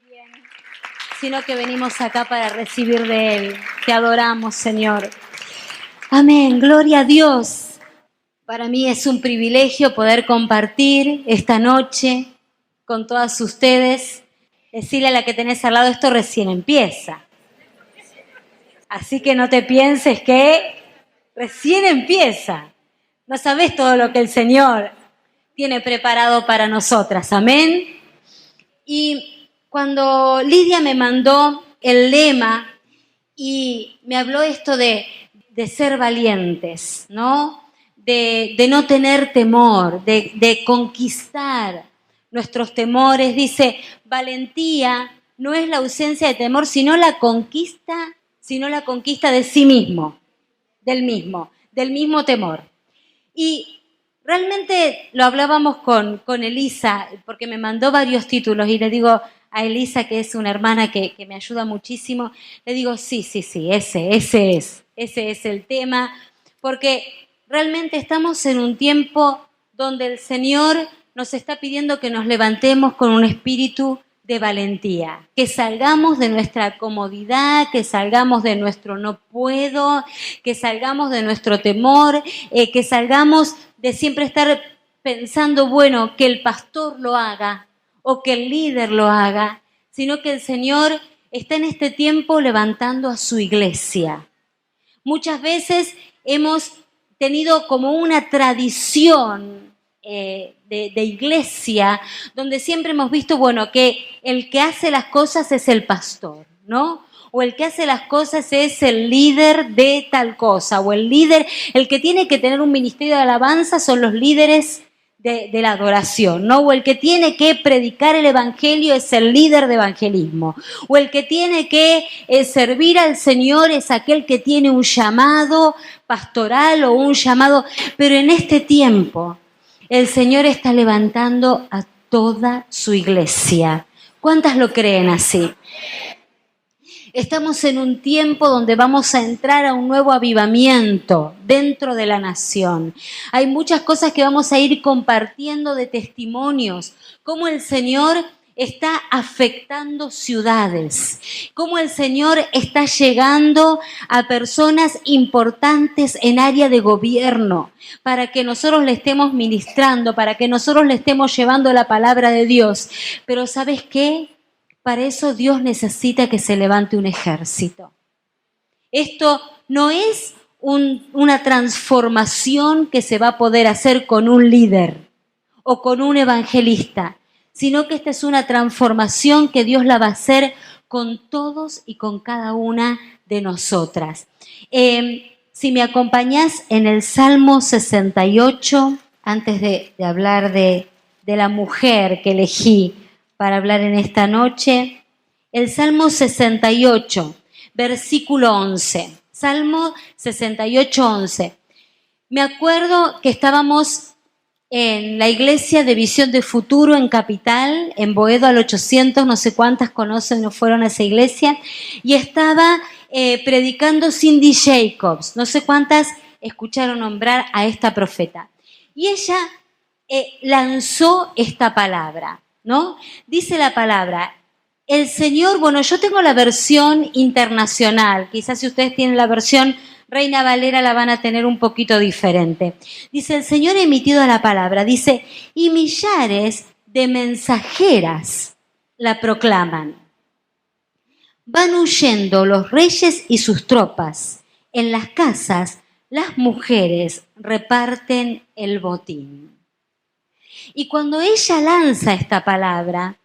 alguien, sino que venimos acá para recibir de Él. Te adoramos, Señor. Amén, gloria a Dios. Para mí es un privilegio poder compartir esta noche con todas ustedes. Decirle a la que tenés al lado, esto recién empieza. Así que no te pienses que recién empieza. No sabés todo lo que el Señor tiene preparado para nosotras. Amén. Y cuando Lidia me mandó el lema y me habló esto de ser valientes, ¿no? De no tener temor, de conquistar nuestros temores. Dice, valentía no es la ausencia de temor, sino la conquista de sí mismo, del mismo temor. Y realmente lo hablábamos con Elisa, porque me mandó varios títulos y le digo a Elisa, que es una hermana que me ayuda muchísimo, le digo, sí, ese es el tema, porque realmente estamos en un tiempo donde el Señor nos está pidiendo que nos levantemos con un espíritu de valentía, que salgamos de nuestra comodidad, que salgamos de nuestro no puedo, que salgamos de nuestro temor, que salgamos de siempre estar pensando, bueno, que el pastor lo haga o que el líder lo haga, sino que el Señor está en este tiempo levantando a su iglesia. Muchas veces hemos tenido como una tradición de iglesia, donde siempre hemos visto, bueno, que el que hace las cosas es el pastor, ¿no? O el que hace las cosas es el líder de tal cosa, o el que tiene que tener un ministerio de alabanza son los líderes de la adoración, ¿no? O el que tiene que predicar el evangelio es el líder de evangelismo, o el que tiene que servir al Señor es aquel que tiene un llamado pastoral o un llamado, pero en este tiempo el Señor está levantando a toda su iglesia. ¿Cuántas lo creen así? Estamos en un tiempo donde vamos a entrar a un nuevo avivamiento dentro de la nación. Hay muchas cosas que vamos a ir compartiendo de testimonios, cómo el Señor está afectando ciudades, cómo el Señor está llegando a personas importantes en área de gobierno, para que nosotros le estemos ministrando, para que nosotros le estemos llevando la palabra de Dios. Pero ¿sabes qué? Para eso Dios necesita que se levante un ejército. Esto no es una transformación que se va a poder hacer con un líder o con un evangelista, sino que esta es una transformación que Dios la va a hacer con todos y con cada una de nosotras. Si me acompañás en el Salmo 68, antes de hablar de la mujer que elegí para hablar en esta noche, el Salmo 68, versículo 11. Salmo 68, 11. Me acuerdo que estábamos en la iglesia de Visión de Futuro en Capital, en Boedo al 800, no sé cuántas conocen o fueron a esa iglesia, y estaba predicando Cindy Jacobs, no sé cuántas escucharon nombrar a esta profeta. Y ella lanzó esta palabra, ¿no? Dice la palabra, el Señor, bueno, yo tengo la versión internacional, quizás si ustedes tienen la versión Reina Valera la van a tener un poquito diferente. Dice, el Señor ha emitido la palabra, dice, y millares de mensajeras la proclaman. Van huyendo los reyes y sus tropas. En las casas, las mujeres reparten el botín. Y cuando ella lanza esta palabra,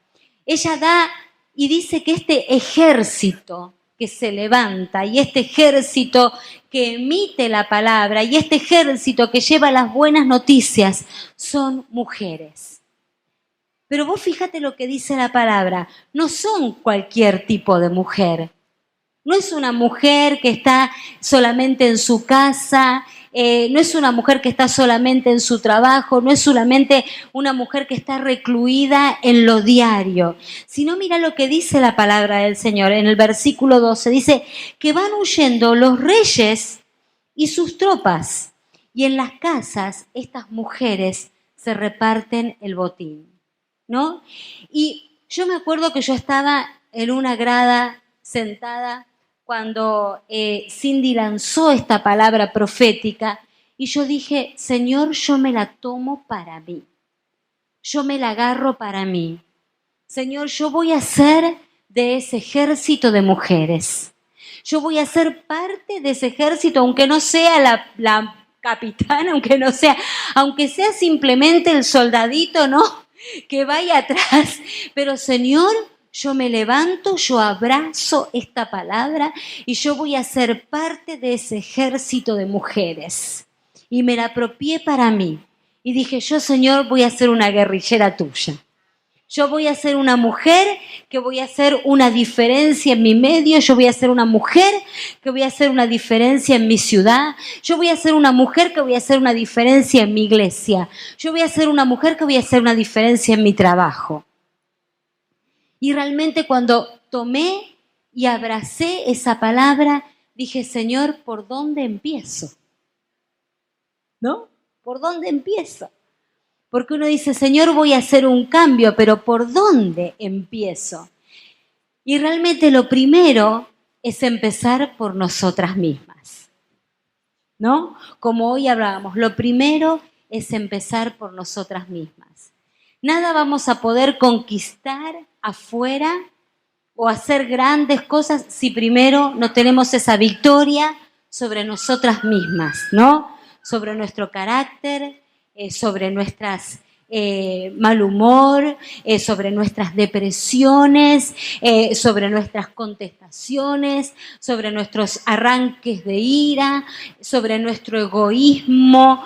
ella da y dice que este ejército que se levanta y este ejército que emite la palabra y este ejército que lleva las buenas noticias son mujeres. Pero vos fíjate lo que dice la palabra, no son cualquier tipo de mujer. No es una mujer que está solamente en su casa, no es una mujer que está solamente en su trabajo, no es solamente una mujer que está recluida en lo diario, sino mira lo que dice la palabra del Señor en el versículo 12, dice que van huyendo los reyes y sus tropas y en las casas estas mujeres se reparten el botín, ¿no? Y Yo me acuerdo que yo estaba en una grada sentada cuando Cindy lanzó esta palabra profética y yo dije, Señor, yo me la tomo para mí. Yo me la agarro para mí. Señor, yo voy a ser de ese ejército de mujeres. Yo voy a ser parte de ese ejército, aunque no sea la capitana, aunque sea simplemente el soldadito, ¿no? Que vaya atrás. Pero Señor, yo me levanto, yo abrazo esta palabra y yo voy a ser parte de ese ejército de mujeres. Y me la apropié para mí. Y dije, yo, Señor, voy a ser una guerrillera tuya. Yo voy a ser una mujer que voy a hacer una diferencia en mi medio. Yo voy a ser una mujer que voy a hacer una diferencia en mi ciudad. Yo voy a ser una mujer que voy a hacer una diferencia en mi iglesia. Yo voy a ser una mujer que voy a hacer una diferencia en mi trabajo. Y realmente cuando tomé y abracé esa palabra, dije, Señor, ¿por dónde empiezo? ¿No? ¿Por dónde empiezo? Porque uno dice, Señor, voy a hacer un cambio, pero ¿por dónde empiezo? Y realmente lo primero es empezar por nosotras mismas, ¿no? Como hoy hablábamos, lo primero es empezar por nosotras mismas. Nada vamos a poder conquistar afuera o hacer grandes cosas si primero no tenemos esa victoria sobre nosotras mismas, ¿no? Sobre nuestro carácter, sobre nuestras mal humor, sobre nuestras depresiones, sobre nuestras contestaciones, sobre nuestros arranques de ira, sobre nuestro egoísmo,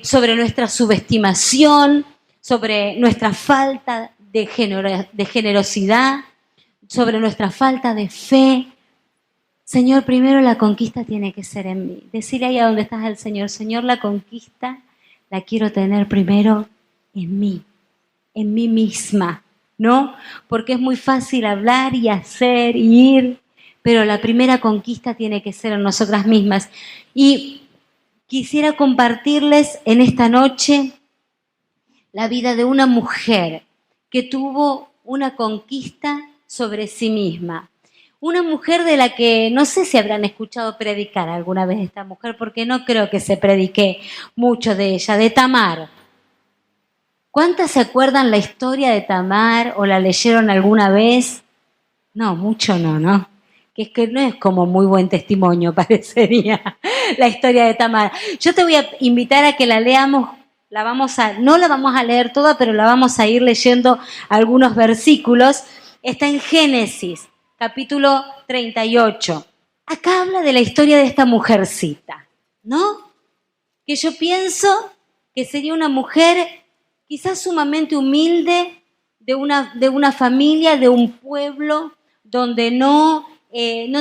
sobre nuestra subestimación, sobre nuestra falta de generosidad, sobre nuestra falta de fe. Señor, primero la conquista tiene que ser en mí. Decirle ahí a donde estás al Señor, Señor, la conquista la quiero tener primero en mí misma, ¿no? Porque es muy fácil hablar y hacer y ir, pero la primera conquista tiene que ser en nosotras mismas. Y quisiera compartirles en esta noche la vida de una mujer que tuvo una conquista sobre sí misma. Una mujer de la que no sé si habrán escuchado predicar alguna vez esta mujer, porque no creo que se predique mucho de ella, de Tamar. ¿Cuántas se acuerdan la historia de Tamar o la leyeron alguna vez? No, mucho no, ¿no? Que es que no es como muy buen testimonio, parecería, la historia de Tamar. Yo te voy a invitar a que la leamos, no la vamos a leer toda, pero la vamos a ir leyendo algunos versículos. Está en Génesis, capítulo 38. Acá habla de la historia de esta mujercita, ¿no? Que yo pienso que sería una mujer quizás sumamente humilde, de una familia, de un pueblo donde no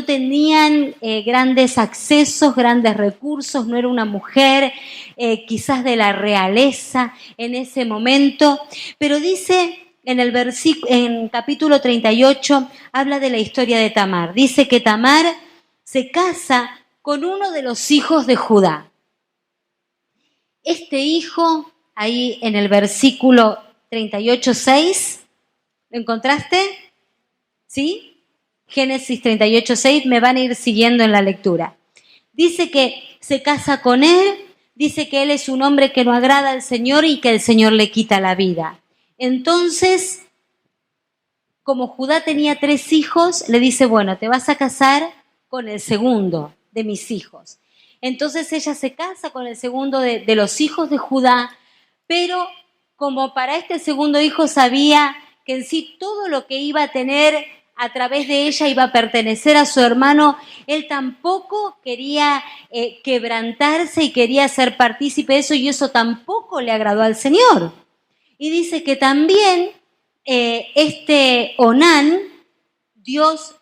tenían grandes accesos, grandes recursos, no era una mujer quizás de la realeza en ese momento, pero dice en capítulo 38, habla de la historia de Tamar. Dice que Tamar se casa con uno de los hijos de Judá. Este hijo, ahí en el versículo 38:6, ¿lo encontraste? ¿Sí? Génesis 38:6, me van a ir siguiendo en la lectura. Dice que se casa con él, dice que él es un hombre que no agrada al Señor y que el Señor le quita la vida. Entonces, como Judá tenía 3 hijos, le dice, bueno, te vas a casar con el segundo de mis hijos. Entonces ella se casa con el segundo de los hijos de Judá, pero como para este segundo hijo sabía que en sí todo lo que iba a tener a través de ella iba a pertenecer a su hermano, él tampoco quería quebrantarse y quería ser partícipe de eso, y eso tampoco le agradó al Señor. Y dice que también este Onán, Dios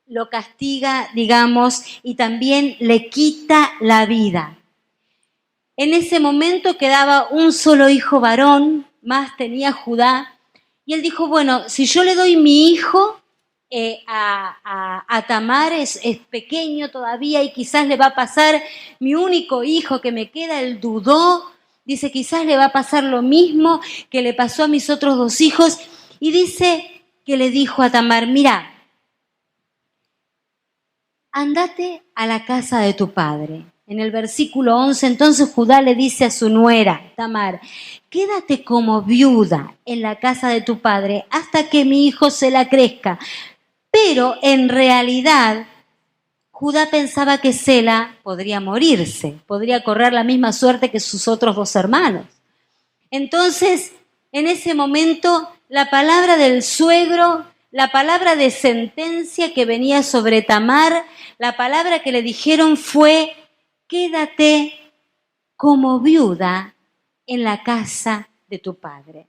lo castiga, digamos, y también le quita la vida. En ese momento quedaba un solo hijo varón, más tenía Judá, y él dijo, bueno, si yo le doy mi hijo a Tamar, es pequeño todavía y quizás le va a pasar, mi único hijo que me queda, él dudó, dice, quizás le va a pasar lo mismo que le pasó a mis otros 2 hijos, Y dice que le dijo a Tamar, mira, andate a la casa de tu padre. En el versículo 11, entonces Judá le dice a su nuera, Tamar, quédate como viuda en la casa de tu padre hasta que mi hijo se la crezca. Pero en realidad, Judá pensaba que Sela podría morirse, podría correr la misma suerte que sus otros 2 hermanos. Entonces, en ese momento, la palabra del suegro, la palabra de sentencia que venía sobre Tamar, la palabra que le dijeron fue, quédate como viuda en la casa de tu padre.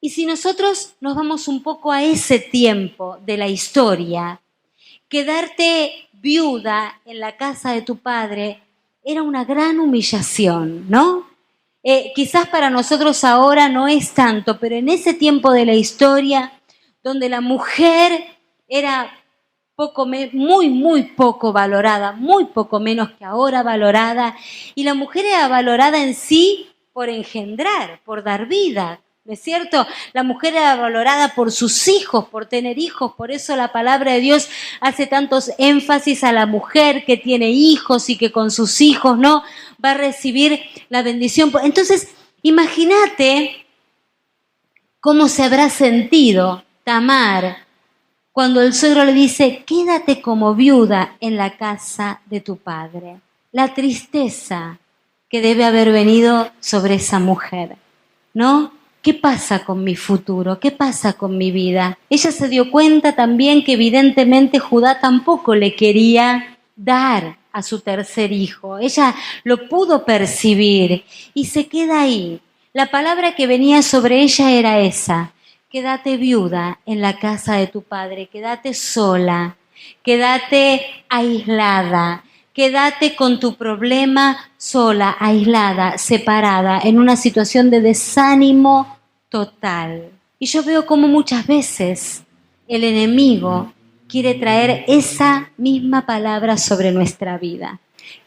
Y si nosotros nos vamos un poco a ese tiempo de la historia, quedarte viuda en la casa de tu padre era una gran humillación, ¿no? Quizás para nosotros ahora no es tanto, pero en ese tiempo de la historia, donde la mujer era muy poco valorada, muy poco menos que ahora valorada, y la mujer era valorada en sí por engendrar, por dar vida, ¿no es cierto? La mujer era valorada por sus hijos, por tener hijos, por eso la palabra de Dios hace tantos énfasis a la mujer que tiene hijos y que con sus hijos, ¿no?, va a recibir la bendición. Entonces, imagínate cómo se habrá sentido Tamar cuando el suegro le dice, quédate como viuda en la casa de tu padre. La tristeza que debe haber venido sobre esa mujer, ¿no? ¿Qué pasa con mi futuro? ¿Qué pasa con mi vida? Ella se dio cuenta también que evidentemente Judá tampoco le quería dar a su tercer hijo. Ella lo pudo percibir y se queda ahí. La palabra que venía sobre ella era esa: quédate viuda en la casa de tu padre, quédate sola, quédate aislada, quédate con tu problema sola, aislada, separada, en una situación de desánimo total. Y yo veo cómo muchas veces el enemigo quiere traer esa misma palabra sobre nuestra vida.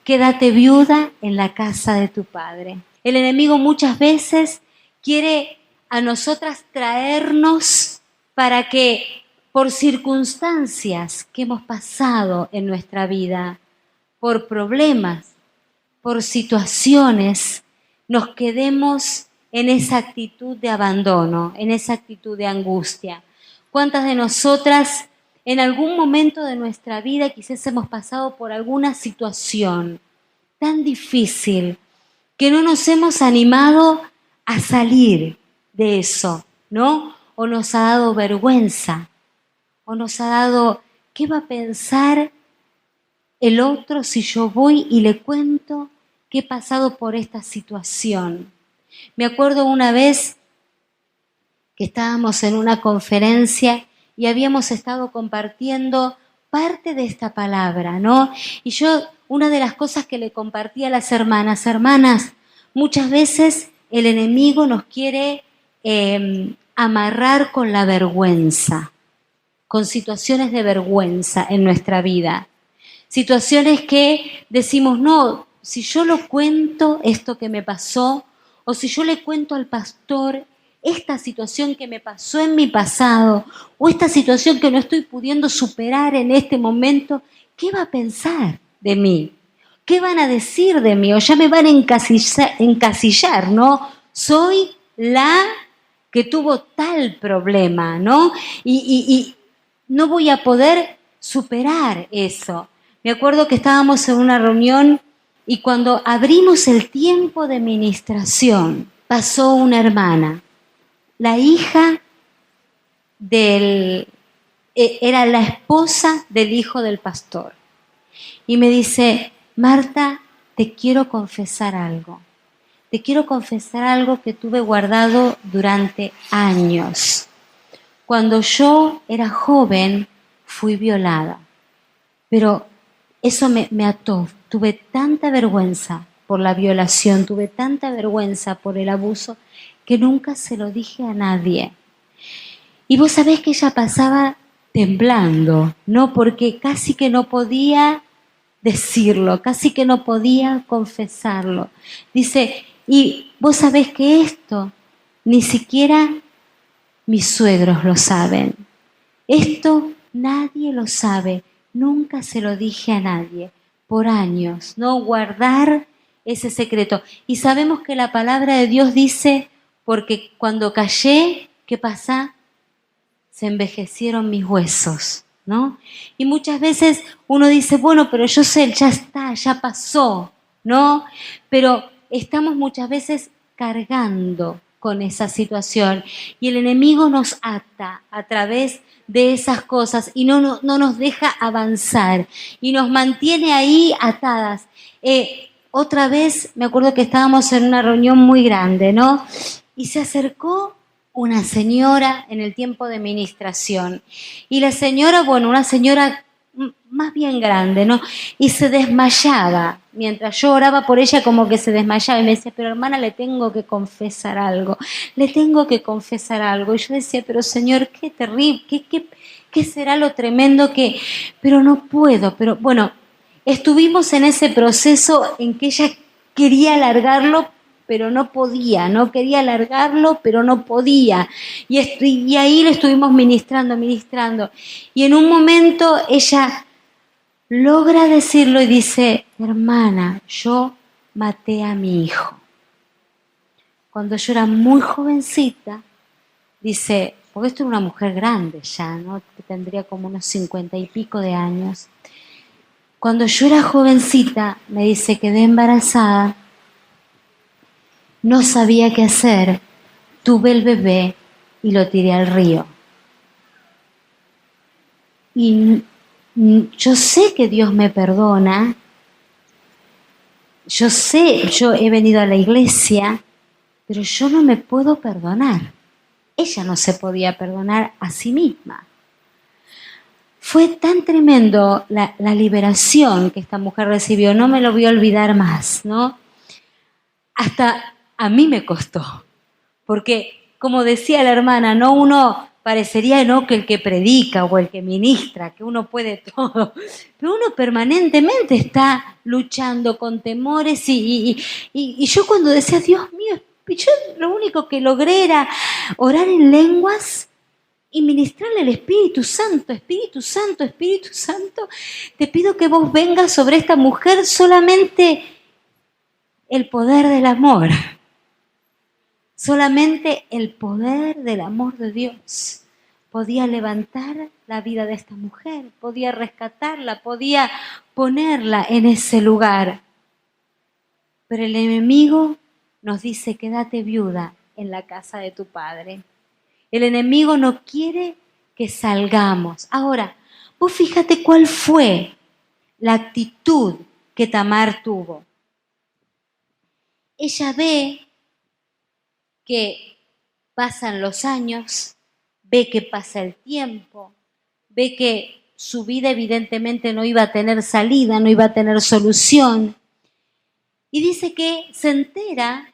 Quédate viuda en la casa de tu padre. El enemigo muchas veces quiere a nosotras traernos para que por circunstancias que hemos pasado en nuestra vida, por problemas, por situaciones, nos quedemos en esa actitud de abandono, en esa actitud de angustia. ¿Cuántas de nosotras en algún momento de nuestra vida quizás hemos pasado por alguna situación tan difícil que no nos hemos animado a salir de eso, ¿no? O nos ha dado vergüenza, o nos ha dado, ¿qué va a pensar el otro si yo voy y le cuento que he pasado por esta situación? Me acuerdo una vez que estábamos en una conferencia y habíamos estado compartiendo parte de esta palabra, ¿no? Y yo, una de las cosas que le compartí a las hermanas, muchas veces el enemigo nos quiere amarrar con la vergüenza, con situaciones de vergüenza en nuestra vida. Situaciones que decimos, no, si yo lo cuento esto que me pasó, o si yo le cuento al pastor esta situación que me pasó en mi pasado, o esta situación que no estoy pudiendo superar en este momento, ¿qué va a pensar de mí? ¿Qué van a decir de mí? O ya me van a encasillar, ¿no? Soy la que tuvo tal problema, ¿no? Y no voy a poder superar eso. Me acuerdo que estábamos en una reunión y cuando abrimos el tiempo de ministración, pasó una hermana, la hija era la esposa del hijo del pastor. Y me dice, Marta, te quiero confesar algo. Te quiero confesar algo que tuve guardado durante años. Cuando yo era joven, fui violada. Pero eso me ató. Tuve tanta vergüenza por la violación, tuve tanta vergüenza por el abuso, que nunca se lo dije a nadie. Y vos sabés que ella pasaba temblando, ¿no? Porque casi que no podía decirlo, casi que no podía confesarlo. Dice, y vos sabés que esto ni siquiera mis suegros lo saben. Esto nadie lo sabe, nunca se lo dije a nadie, por años, ¿no? Guardar ese secreto. Y sabemos que la palabra de Dios dice, porque cuando callé, ¿qué pasa? Se envejecieron mis huesos, ¿no? Y muchas veces uno dice, bueno, pero yo sé, ya está, ya pasó, ¿no? Pero estamos muchas veces cargando con esa situación y el enemigo nos ata a través de esas cosas y no nos deja avanzar y nos mantiene ahí atadas. Otra vez me acuerdo que estábamos en una reunión muy grande, ¿no? Y se acercó una señora en el tiempo de ministración. Y la señora, bueno, una señora más bien grande, ¿no? Y se desmayaba. Mientras yo oraba por ella, como que se desmayaba. Y me decía, pero hermana, le tengo que confesar algo. Le tengo que confesar algo. Y yo decía, pero Señor, qué terrible, qué será lo tremendo que... Pero no puedo. Pero bueno, estuvimos en ese proceso en que ella quería alargarlo, pero no podía, no quería alargarlo, pero no podía. Y ahí le estuvimos ministrando. Y en un momento ella logra decirlo y dice, hermana, yo maté a mi hijo. Cuando yo era muy jovencita, dice, porque esto era una mujer grande ya, ¿no? Que tendría como unos 50 y pico de años. Cuando yo era jovencita, me dice, quedé embarazada, no sabía qué hacer, tuve el bebé y lo tiré al río. Y yo sé que Dios me perdona, yo he venido a la iglesia, pero yo no me puedo perdonar. Ella no se podía perdonar a sí misma. Fue tan tremendo la liberación que esta mujer recibió, no me lo voy a olvidar más, ¿no? Hasta a mí me costó, porque como decía la hermana, no uno parecería no que el que predica o el que ministra, que uno puede todo, pero uno permanentemente está luchando con temores y yo cuando decía, Dios mío, yo lo único que logré era orar en lenguas y ministrarle al Espíritu Santo, Espíritu Santo, Espíritu Santo, te pido que vos vengas sobre esta mujer solamente el poder del amor. Solamente el poder del amor de Dios podía levantar la vida de esta mujer, podía rescatarla, podía ponerla en ese lugar. Pero el enemigo nos dice, quédate viuda en la casa de tu padre. El enemigo no quiere que salgamos. Ahora, vos fíjate cuál fue la actitud que Tamar tuvo. Ella ve que pasan los años, ve que pasa el tiempo, ve que su vida evidentemente no iba a tener salida, no iba a tener solución. Y dice que se entera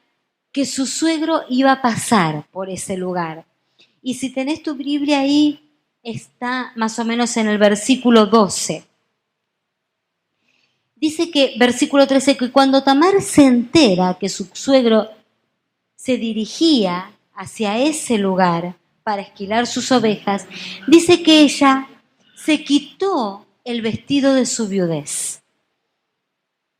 que su suegro iba a pasar por ese lugar. Y si tenés tu Biblia ahí, está más o menos en el versículo 12. Dice que, versículo 13, que cuando Tamar se entera que su suegro se dirigía hacia ese lugar para esquilar sus ovejas, dice que ella se quitó el vestido de su viudez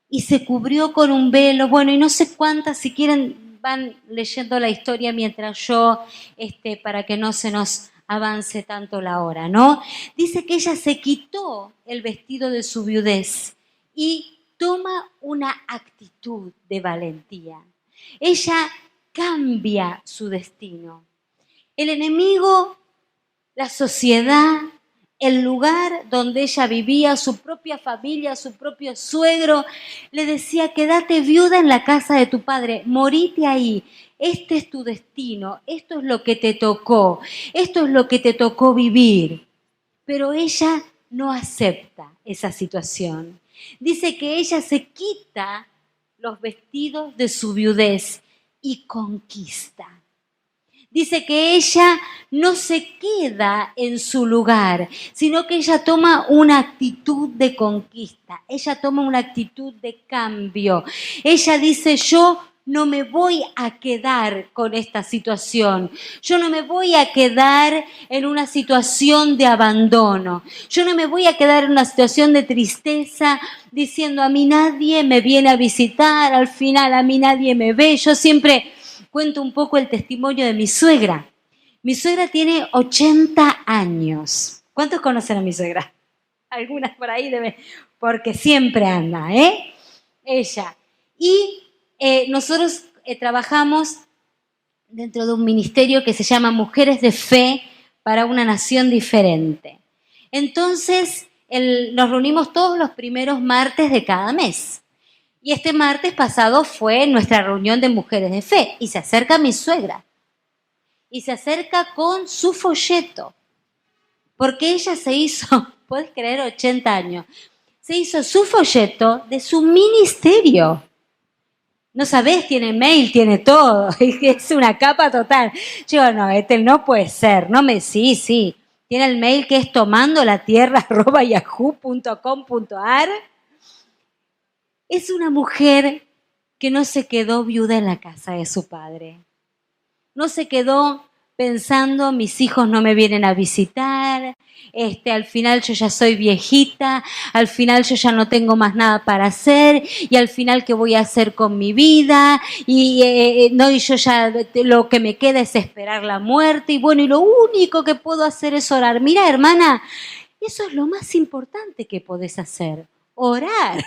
y se cubrió con un velo. Bueno, y no sé cuántas, si quieren van leyendo la historia mientras yo, para que no se nos avance tanto la hora, ¿no? Dice que ella se quitó el vestido de su viudez y toma una actitud de valentía. Ella cambia su destino. El enemigo, la sociedad, el lugar donde ella vivía, su propia familia, su propio suegro, le decía, quédate viuda en la casa de tu padre, morite ahí, este es tu destino, esto es lo que te tocó, esto es lo que te tocó vivir. Pero ella no acepta esa situación. Dice que ella se quita los vestidos de su viudez y conquista. Dice que ella no se queda en su lugar, sino que ella toma una actitud de conquista, ella toma una actitud de cambio. Ella dice, yo no me voy a quedar con esta situación. Yo no me voy a quedar en una situación de abandono. Yo no me voy a quedar en una situación de tristeza diciendo a mí nadie me viene a visitar, al final a mí nadie me ve. Yo siempre cuento un poco el testimonio de mi suegra. Mi suegra tiene 80 años. ¿Cuántos conocen a mi suegra? Algunas por ahí deben, porque siempre anda, ella. Y nosotros trabajamos dentro de un ministerio que se llama Mujeres de Fe para una Nación Diferente. Entonces, nos reunimos todos los primeros martes de cada mes. Y este martes pasado fue nuestra reunión de Mujeres de Fe. Y se acerca mi suegra. Y se acerca con su folleto. Porque ella se hizo, puedes creer, 80 años. Se hizo su folleto de su ministerio. No sabés, tiene mail, tiene todo. Es una capa total. Yo digo, no, no puede ser. Sí. Tiene el mail que es tomandolatierra@yahoo.com.ar. Es una mujer que no se quedó viuda en la casa de su padre. No se quedó pensando, mis hijos no me vienen a visitar, al final yo ya soy viejita, al final yo ya no tengo más nada para hacer, y al final ¿qué voy a hacer con mi vida? Y yo ya lo que me queda es esperar la muerte, y bueno, y lo único que puedo hacer es orar. Mira, hermana, eso es lo más importante que podés hacer, orar.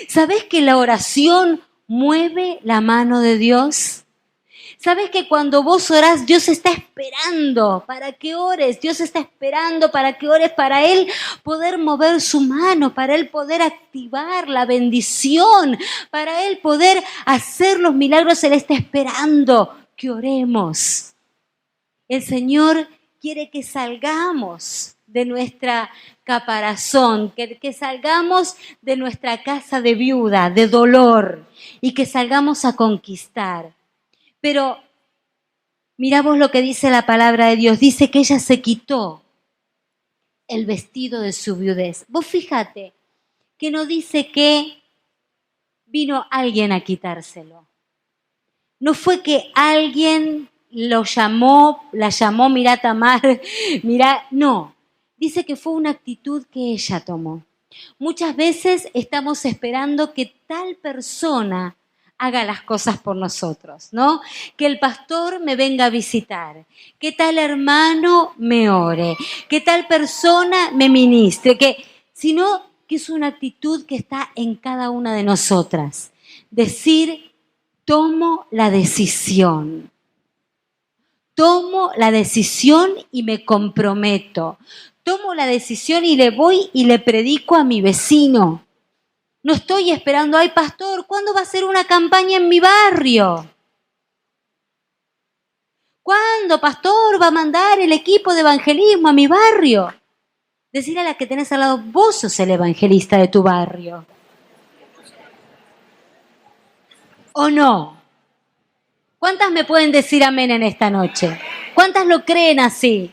¿Sabés que la oración mueve la mano de Dios? ¿Sabes que cuando vos orás, Dios está esperando para que ores? Dios está esperando para que ores, para Él poder mover su mano, para Él poder activar la bendición, para Él poder hacer los milagros. Él está esperando que oremos. El Señor quiere que salgamos de nuestra caparazón, que salgamos de nuestra casa de viuda, de dolor, y que salgamos a conquistar. Pero mirá vos lo que dice la palabra de Dios. Dice que ella se quitó el vestido de su viudez. Vos fíjate que no dice que vino alguien a quitárselo. No fue que alguien la llamó, mirá Tamar, mirá, no. Dice que fue una actitud que ella tomó. Muchas veces estamos esperando que tal persona haga las cosas por nosotros, ¿no? Que el pastor me venga a visitar, que tal hermano me ore, que tal persona me ministre, sino que es una actitud que está en cada una de nosotras. Decir, tomo la decisión. Tomo la decisión y me comprometo. Tomo la decisión y le voy y le predico a mi vecino. No estoy esperando, ay pastor, ¿cuándo va a ser una campaña en mi barrio? ¿Cuándo, pastor, va a mandar el equipo de evangelismo a mi barrio? Decirle a la que tenés al lado, vos sos el evangelista de tu barrio. ¿O no? ¿Cuántas me pueden decir amén en esta noche? ¿Cuántas lo creen así?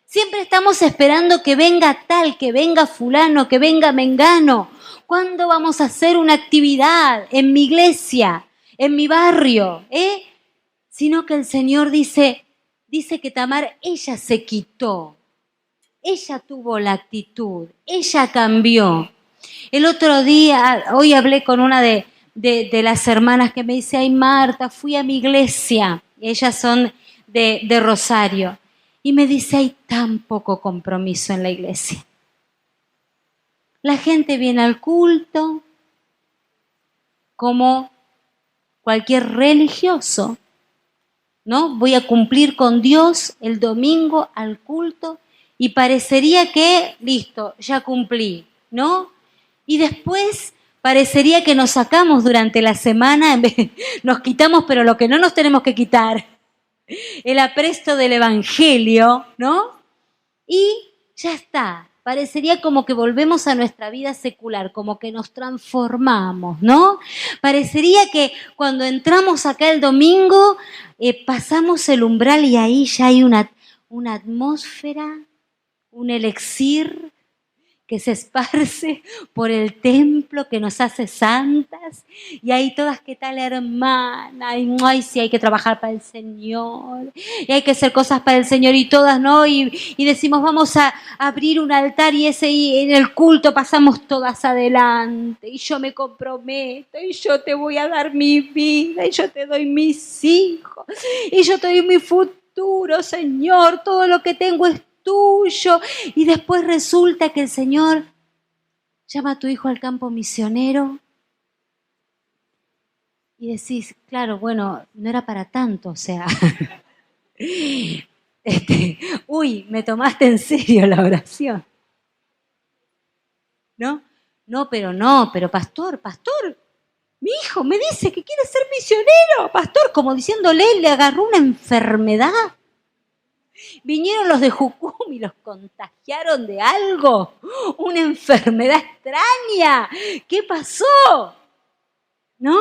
Siempre estamos esperando que venga tal, que venga fulano, que venga mengano. ¿Cuándo vamos a hacer una actividad en mi iglesia, en mi barrio? Sino que el Señor dice que Tamar, ella se quitó. Ella tuvo la actitud, ella cambió. El otro día, hoy hablé con una de las hermanas que me dice, ay Marta, fui a mi iglesia. Ellas son de Rosario. Y me dice, hay tan poco compromiso en la iglesia. La gente viene al culto como cualquier religioso, ¿no? Voy a cumplir con Dios el domingo al culto y parecería que, listo, ya cumplí, ¿no? Y después parecería que nos sacamos durante la semana, nos quitamos, pero lo que no nos tenemos que quitar, el apresto del evangelio, ¿no? Y ya está. Parecería como que volvemos a nuestra vida secular, como que nos transformamos, ¿no? Parecería que cuando entramos acá el domingo, pasamos el umbral y ahí ya hay una atmósfera, un elixir que se esparce por el templo, que nos hace santas, y ahí todas, ¿qué tal, hermana? Ay, sí, hay que trabajar para el Señor, y hay que hacer cosas para el Señor, y todas, ¿no? Y decimos, vamos a abrir un altar, y en el culto pasamos todas adelante, y yo me comprometo, y yo te voy a dar mi vida, y yo te doy mis hijos, y yo te doy mi futuro, Señor, todo lo que tengo es tuyo, y después resulta que el Señor llama a tu hijo al campo misionero y decís, claro, bueno, no era para tanto, o sea, uy, me tomaste en serio la oración, ¿no? No, pero pastor, mi hijo me dice que quiere ser misionero, pastor, como diciéndole, le agarró una enfermedad. Vinieron los de Jucum y los contagiaron de algo, una enfermedad extraña. ¿Qué pasó? ¿No?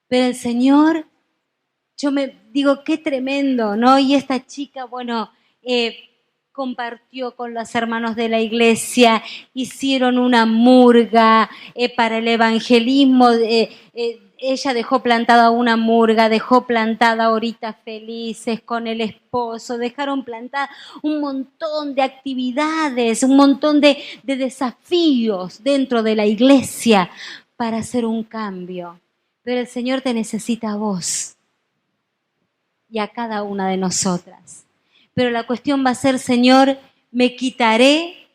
Pero el Señor, yo me digo, qué tremendo, ¿no? Y esta chica, bueno, compartió con los hermanos de la iglesia, hicieron una murga para el evangelismo, ella dejó plantada una murga, dejó plantada ahorita Felices con el esposo, dejaron plantada un montón de actividades, un montón de desafíos dentro de la iglesia para hacer un cambio. Pero el Señor te necesita a vos y a cada una de nosotras. Pero la cuestión va a ser, Señor, me quitaré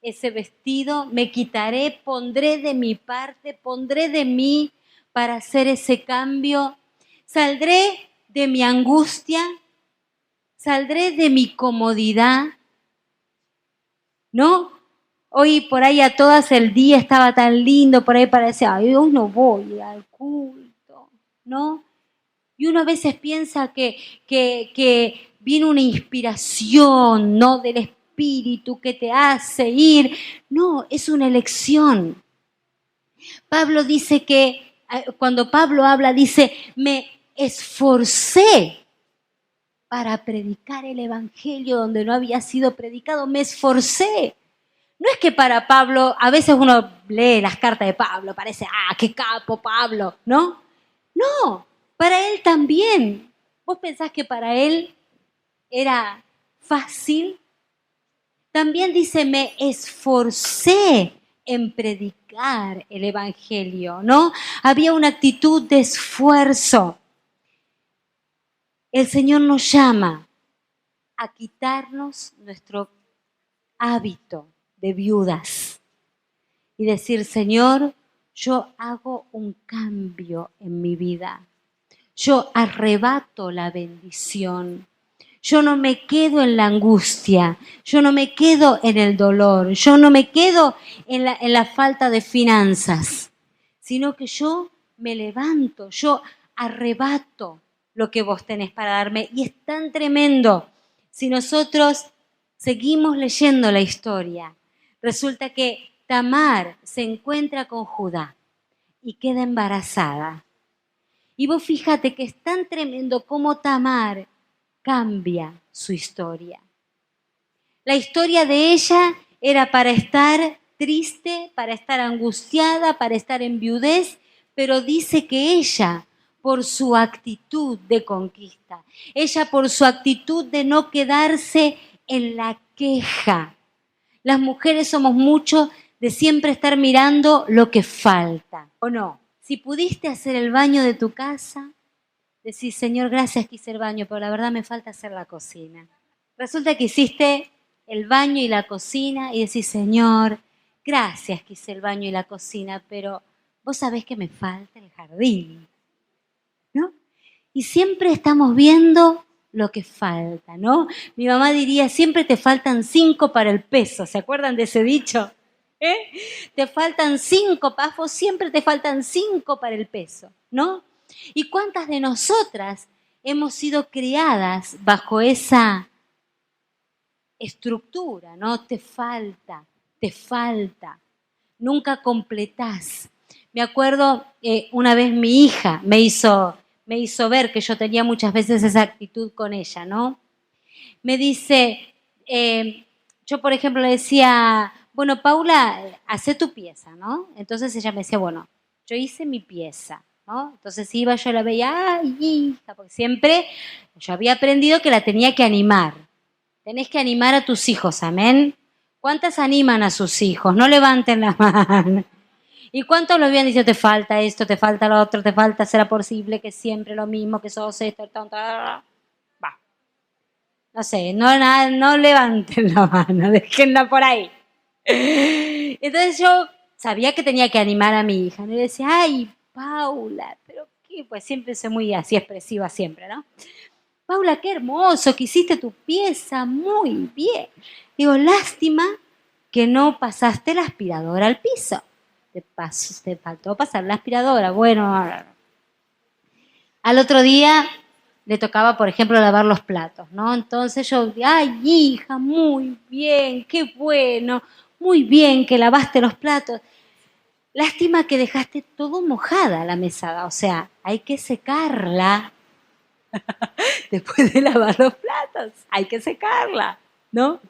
ese vestido, me quitaré, pondré de mi parte, pondré de mí para hacer ese cambio. Saldré de mi angustia, saldré de mi comodidad, ¿no? Hoy por ahí a todas el día estaba tan lindo, por ahí parecía, ay, hoy no voy al culto, ¿no? Y uno a veces piensa que viene una inspiración, ¿no? Del Espíritu que te hace ir. No, es una elección. Pablo dice que, cuando Pablo habla, dice, me esforcé para predicar el Evangelio donde no había sido predicado, me esforcé. No es que para Pablo, a veces uno lee las cartas de Pablo, parece, qué capo Pablo, ¿no? No, para él también. ¿Vos pensás que para él era fácil? También dice, me esforcé en predicar el Evangelio, ¿no? Había una actitud de esfuerzo. El Señor nos llama a quitarnos nuestro hábito de viudas y decir, Señor, yo hago un cambio en mi vida. Yo arrebato la bendición. Yo no me quedo en la angustia, yo no me quedo en el dolor, yo no me quedo en la falta de finanzas, sino que yo me levanto, yo arrebato lo que vos tenés para darme. Y es tan tremendo. Si nosotros seguimos leyendo la historia, resulta que Tamar se encuentra con Judá y queda embarazada. Y vos fíjate que es tan tremendo como Tamar cambia su historia. La historia de ella era para estar triste, para estar angustiada, para estar en viudez, pero dice que ella, por su actitud de conquista, ella por su actitud de no quedarse en la queja. Las mujeres somos mucho de siempre estar mirando lo que falta, ¿o no? Si pudiste hacer el baño de tu casa, decís, Señor, gracias que hice el baño, pero la verdad me falta hacer la cocina. Resulta que hiciste el baño y la cocina y decís, Señor, gracias que hice el baño y la cocina, pero vos sabés que me falta el jardín, ¿no? Y siempre estamos viendo lo que falta, ¿no? Mi mamá diría, siempre te faltan 5 para el peso, ¿se acuerdan de ese dicho? Te faltan 5, Pafo, siempre te faltan 5 para el peso, ¿no? ¿Y cuántas de nosotras hemos sido criadas bajo esa estructura, ¿no? Te falta, nunca completás. Me acuerdo, una vez mi hija me hizo ver que yo tenía muchas veces esa actitud con ella, ¿no? Me dice, yo, por ejemplo, le decía, bueno, Paula, hacé tu pieza, ¿no? Entonces ella me decía, bueno, yo hice mi pieza, ¿no? Entonces iba, yo la veía, ay, hija, porque siempre yo había aprendido que la tenía que animar. Tenés que animar a tus hijos, amén. ¿Cuántas animan a sus hijos? No levanten la mano. ¿Y cuántos los habían dicho, te falta esto, te falta lo otro, te falta, será posible que siempre lo mismo, que sos esto, tonto? Va. No sé, no levanten la mano, déjenla por ahí. Entonces yo sabía que tenía que animar a mi hija. Y le decía, ay, Paula, pero qué, pues siempre soy muy así expresiva siempre, ¿no? Paula, qué hermoso que hiciste tu pieza, muy bien. Digo, lástima que no pasaste la aspiradora al piso. Te faltó pasar la aspiradora. Bueno, al otro día le tocaba, por ejemplo, lavar los platos, ¿no? Entonces yo, ay, hija, muy bien, qué bueno, muy bien que lavaste los platos. Lástima que dejaste todo mojada la mesada, o sea, hay que secarla después de lavar los platos, hay que secarla, ¿no?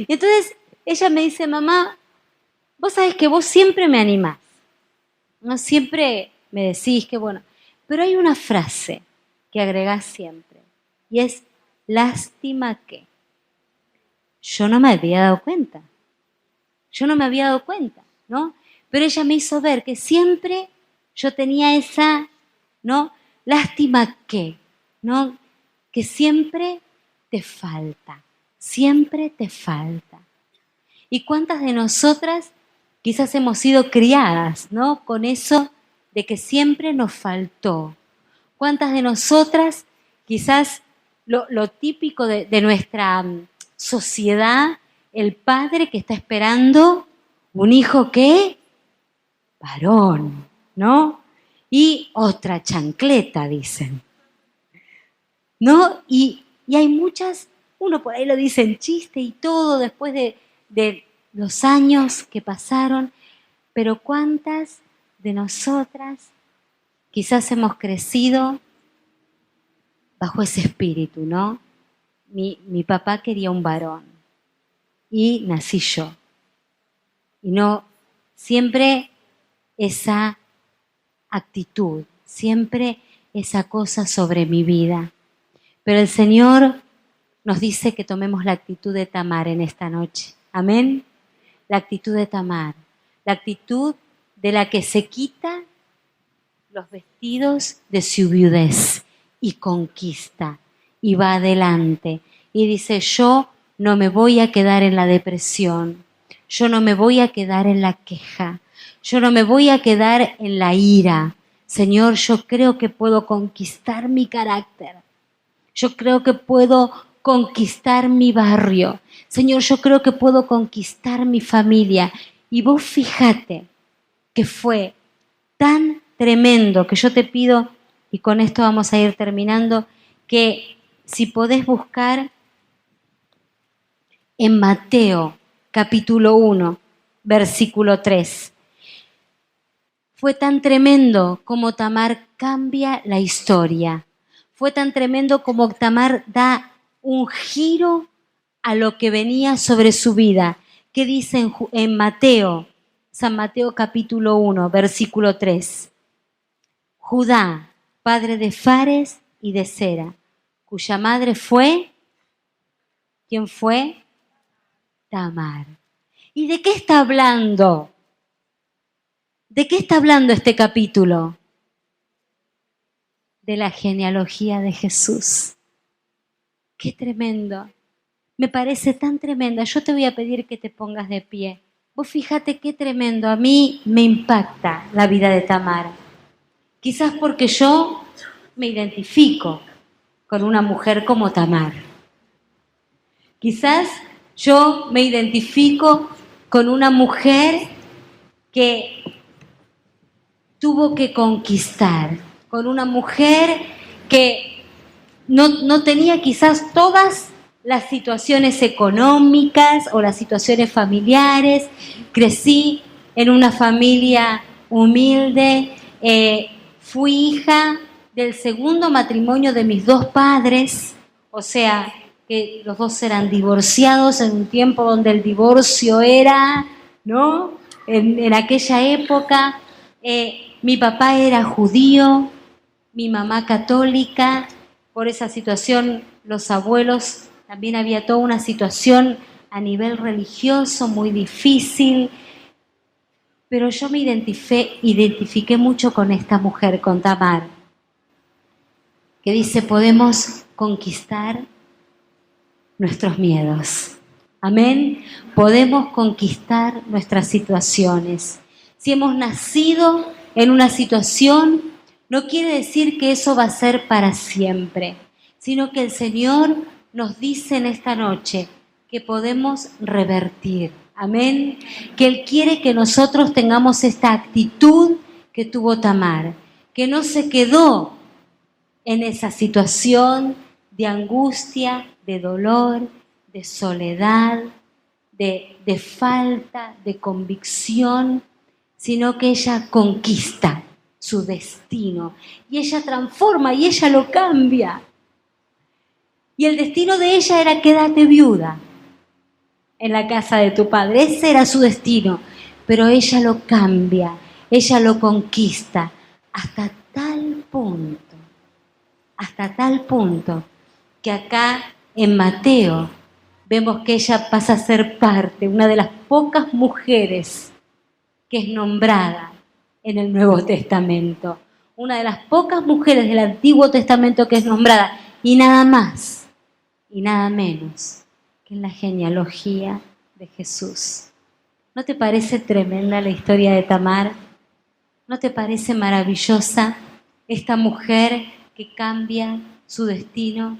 Entonces ella me dice, mamá, vos sabés que vos siempre me animás, ¿no? Siempre me decís que bueno, pero hay una frase que agregás siempre y es lástima que. Yo no me había dado cuenta, ¿no? Pero ella me hizo ver que siempre yo tenía esa, ¿no? Lástima que, ¿no? Que siempre te falta, siempre te falta. ¿Y cuántas de nosotras quizás hemos sido criadas, ¿no? Con eso de que siempre nos faltó. ¿Cuántas de nosotras quizás lo típico de nuestra sociedad, el padre que está esperando un hijo que varón, ¿no? Y otra chancleta, dicen, ¿no? Y hay muchas, uno por ahí lo dice en chiste y todo, después de los años que pasaron, pero ¿cuántas de nosotras quizás hemos crecido bajo ese espíritu, ¿no? Mi papá quería un varón y nací yo. Y no, siempre esa actitud, siempre esa cosa sobre mi vida. Pero el Señor nos dice que tomemos la actitud de Tamar en esta noche. Amén. La actitud de Tamar, la actitud de la que se quita los vestidos de su viudez y conquista y va adelante y dice, yo no me voy a quedar en la depresión, yo no me voy a quedar en la queja, yo no me voy a quedar en la ira. Señor, yo creo que puedo conquistar mi carácter, yo creo que puedo conquistar mi barrio, Señor, yo creo que puedo conquistar mi familia. Y vos fíjate que fue tan tremendo que yo te pido, y con esto vamos a ir terminando, que si podés buscar en Mateo capítulo 1, versículo 3. Fue tan tremendo como Tamar cambia la historia. Fue tan tremendo como Tamar da un giro a lo que venía sobre su vida. ¿Qué dice en Mateo? San Mateo capítulo 1, versículo 3. Judá, padre de Fares y de Zera, cuya madre fue, ¿quién fue? Tamar. ¿Y de qué está hablando? ¿De qué está hablando este capítulo? De la genealogía de Jesús. ¡Qué tremendo! Me parece tan tremenda. Yo te voy a pedir que te pongas de pie. Vos fíjate qué tremendo. A mí me impacta la vida de Tamar. Quizás porque yo me identifico con una mujer como Tamar. Quizás yo me identifico con una mujer que tuvo que conquistar, con una mujer que no tenía quizás todas las situaciones económicas o las situaciones familiares. Crecí en una familia humilde, fui hija del segundo matrimonio de mis dos padres, o sea, que los dos eran divorciados en un tiempo donde el divorcio era, ¿no? En aquella época, mi papá era judío, mi mamá católica. Por esa situación, los abuelos, también había toda una situación a nivel religioso muy difícil. Pero yo me identifiqué mucho con esta mujer, con Tamar, que dice, podemos conquistar nuestros miedos. Amén. Podemos conquistar nuestras situaciones. Si hemos nacido en una situación, no quiere decir que eso va a ser para siempre, sino que el Señor nos dice en esta noche que podemos revertir. Amén. Que Él quiere que nosotros tengamos esta actitud que tuvo Tamar, que no se quedó en esa situación de angustia, de dolor, de soledad, de falta, de convicción, sino que ella conquista su destino y ella transforma y ella lo cambia. Y el destino de ella era quédate viuda en la casa de tu padre. Ese era su destino, pero ella lo cambia, ella lo conquista hasta tal punto que acá en Mateo vemos que ella pasa a ser parte, una de las pocas mujeres que es nombrada en el Nuevo Testamento, una de las pocas mujeres del Antiguo Testamento que es nombrada, y nada más y nada menos que en la genealogía de Jesús. ¿No te parece tremenda la historia de Tamar? ¿No te parece maravillosa esta mujer que cambia su destino?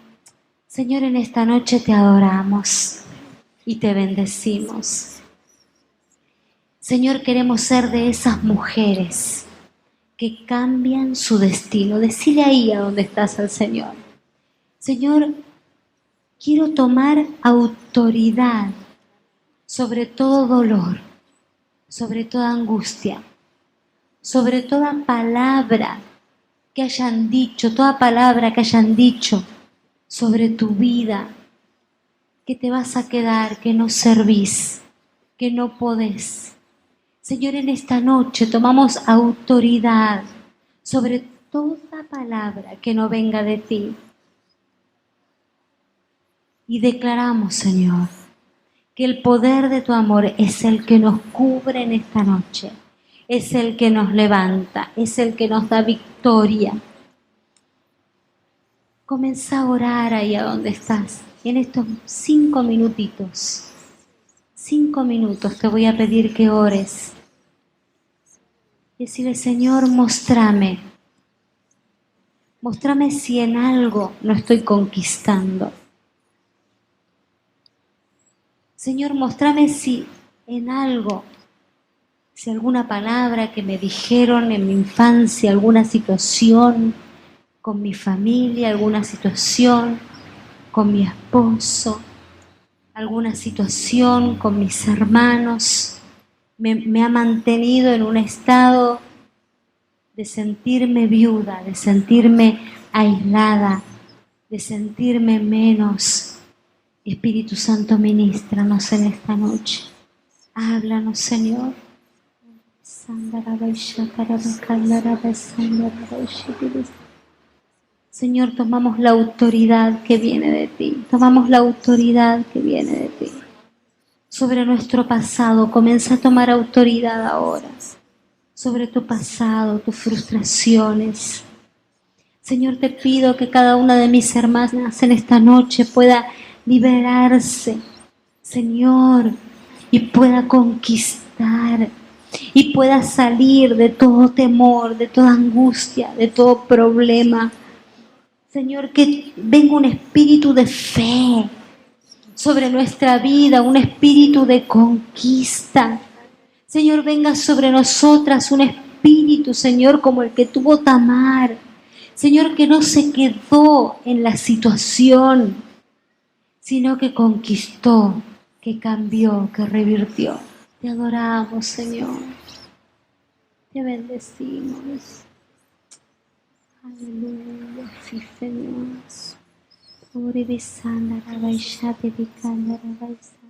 Señor, en esta noche te adoramos y te bendecimos. Señor, queremos ser de esas mujeres que cambian su destino. Decile ahí a donde estás al Señor. Señor, quiero tomar autoridad sobre todo dolor, sobre toda angustia, sobre toda palabra que hayan dicho, toda palabra que hayan dicho sobre tu vida, que te vas a quedar, que no servís, que no podés. Señor, en esta noche tomamos autoridad sobre toda palabra que no venga de ti. Y declaramos, Señor, que el poder de tu amor es el que nos cubre en esta noche, es el que nos levanta, es el que nos da victoria. Comenzá a orar ahí a donde estás, en estos 5 minutitos. 5 minutos te voy a pedir que ores. Decirle, Señor, mostrame si en algo no estoy conquistando. Señor, mostrame si en algo, si alguna palabra que me dijeron en mi infancia, alguna situación con mi familia, alguna situación con mi esposo, alguna situación con mis hermanos, me ha mantenido en un estado de sentirme viuda, de sentirme aislada, de sentirme menos. Espíritu Santo, ministranos en esta noche. Háblanos, Señor. Señor, tomamos la autoridad que viene de ti. Tomamos la autoridad que viene de ti. Sobre nuestro pasado, comienza a tomar autoridad ahora. Sobre tu pasado, tus frustraciones. Señor, te pido que cada una de mis hermanas en esta noche pueda liberarse, Señor, y pueda conquistar, y pueda salir de todo temor, de toda angustia, de todo problema. Señor, que venga un espíritu de fe sobre nuestra vida, un espíritu de conquista. Señor, venga sobre nosotras un espíritu, Señor, como el que tuvo Tamar. Señor, que no se quedó en la situación, sino que conquistó, que cambió, que revirtió. Te adoramos, Señor. Te bendecimos. Aleluya, sí, Señor. Uri bisanda rabaishate bikanda rabaisa.